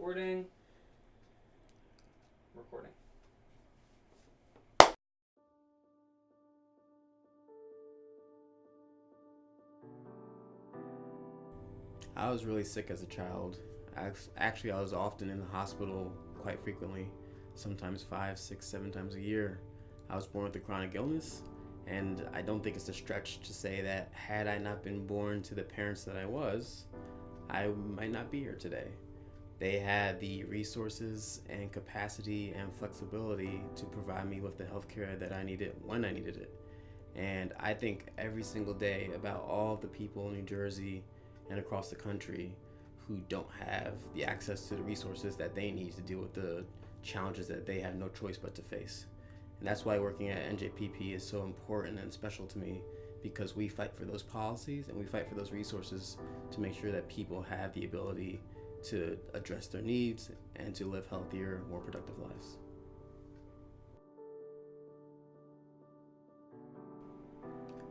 Recording. Recording. I was really sick as a child. Actually, I was often in the hospital quite frequently, sometimes 5, 6, 7 times a year. I was born with a chronic illness, and I don't think it's a stretch to say that had I not been born to the parents that I was, I might not be here today. They had the resources and capacity and flexibility to provide me with the healthcare that I needed when I needed it. And I think every single day about all the people in New Jersey and across the country who don't have the access to the resources that they need to deal with the challenges that they have no choice but to face. And that's why working at NJPP is so important and special to me, because we fight for those policies and we fight for those resources to make sure that people have the ability to address their needs and to live healthier, more productive lives.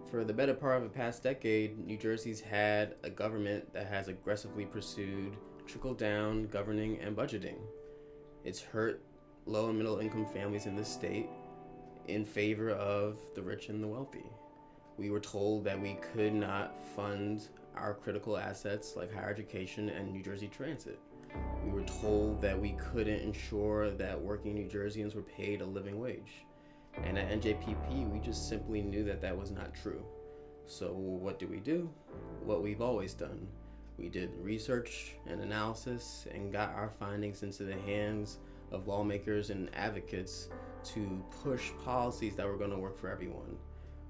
For the better part of the past decade, New Jersey's had a government that has aggressively pursued trickle-down governing and budgeting. It's hurt low and middle income families in this state in favor of the rich and the wealthy. We were told that we could not fund our critical assets like higher education and New Jersey Transit. We were told that we couldn't ensure that working New Jerseyans were paid a living wage. And at NJPP, we just simply knew that that was not true. So what do? What we've always done. We did research and analysis and got our findings into the hands of lawmakers and advocates to push policies that were going to work for everyone.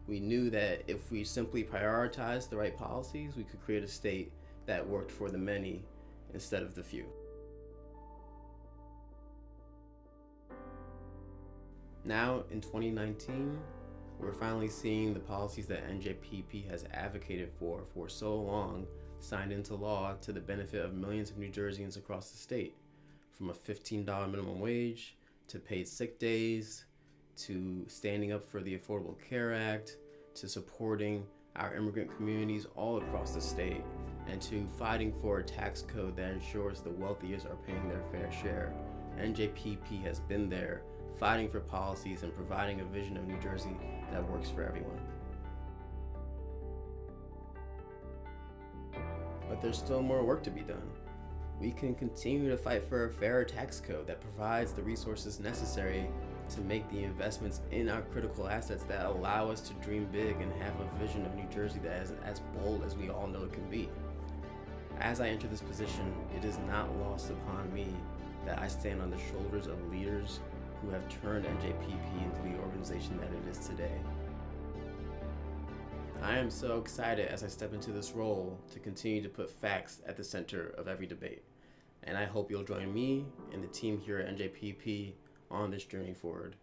We knew that if we simply prioritized the right policies, we could create a state that worked for the many instead of the few. Now, in 2019, we're finally seeing the policies that NJPP has advocated for so long signed into law to the benefit of millions of New Jerseyans across the state. From a $15 minimum wage, to paid sick days, to standing up for the Affordable Care Act, to supporting our immigrant communities all across the state, and to fighting for a tax code that ensures the wealthiest are paying their fair share. NJPP has been there fighting for policies and providing a vision of New Jersey that works for everyone. But there's still more work to be done. We can continue to fight for a fairer tax code that provides the resources necessary to make the investments in our critical assets that allow us to dream big and have a vision of New Jersey that is as bold as we all know it can be. As I enter this position, it is not lost upon me that I stand on the shoulders of leaders who have turned NJPP into the organization that it is today. I am so excited as I step into this role to continue to put facts at the center of every debate. And I hope you'll join me and the team here at NJPP on this journey forward.